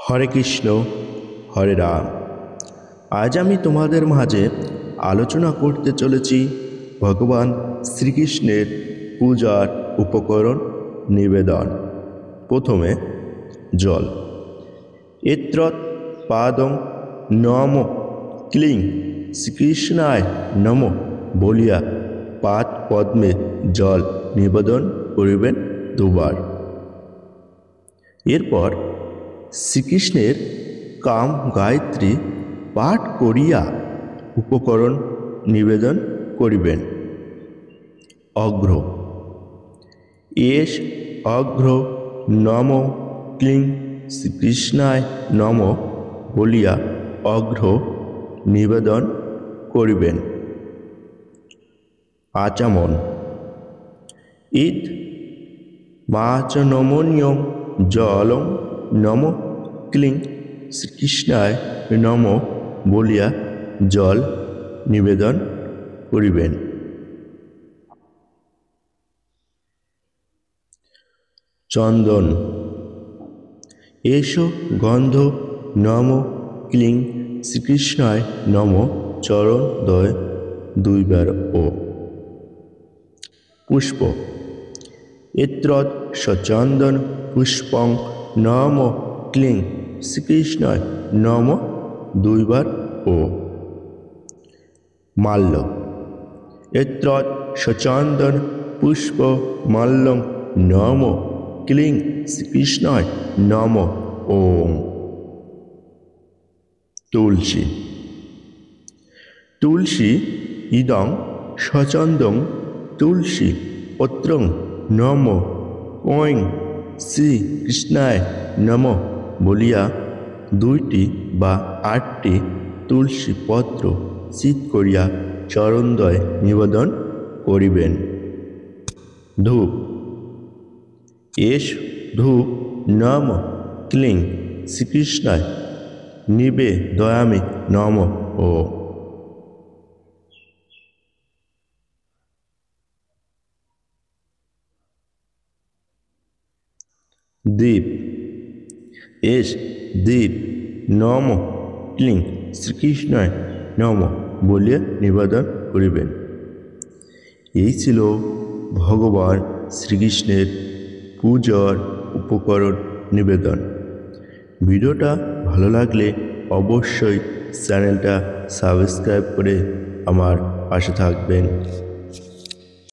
হরে কৃষ্ণ, হরে রাম। আজ আমি তোমাদের মাঝে আলোচনা করতে চলেছি ভগবান শ্রীকৃষ্ণের পূজার উপকরণ নিবেদন। প্রথমে জল। এত্রৎ পাদং নম ক্লিং শ্রীকৃষ্ণায় নম বলিয়া পাদ পদ্মে জল নিবেদন করিবেন দুবার। এরপর শ্রীকৃষ্ণের কাম গায়ত্রী পাঠ করিয়া উপকরণ নিবেদন করিবেন। অঘ্র। এষ অঘ্র নম ক্লিং শ্রীকৃষ্ণায় নম বলিয়া অঘ্র নিবেদন করিবেন। আচমন। ইদ মাচনমন্যং জলং নম ক্লিং শ্রীকৃষ্ণায় নম বলিয়া জল নিবেদন করিবেন। চন্দন। এষ গন্ধ নম ক্লিং শ্রীকৃষ্ণায় নম চরণদ্বয় দুইবার ও। পুষ্প। এত্রৎ সচন্দন পুষ্পং নম ক্লিং শ্রীকৃষ্ণায় নম দুইবার ও। মাল্য। এত্রৎ সচন্দন পুষ্প মাল্যং নম ক্লিং শ্রীকৃষ্ণায় নম ওম। তুলসী। তুলসী ইদং সচন্দং তুলসী পত্রং নম ক্লীং শ্রীকৃষ্ণায় নম বলিয়া 2টি বা 8টি তুলসী পত্র চিত করিয়া চরণদ্বয় নিবেদন করিবেন। ধূপ। এষ ধূপ নম ক্লীং শ্রীকৃষ্ণায় নিবেদয়ামি নম ও। দীপ। এষ দীপ নম ক্লীং শ্রীকৃষ্ণায় নম বলিয়া নিবেদন করিবেন। এই ছিল ভগবান শ্রীকৃষ্ণের পূজার উপকরণ নিবেদন। ভিডিওটা ভালো লাগলে অবশ্যই চ্যানেলটা সাবস্ক্রাইব করে আমার পাশে থাকবেন।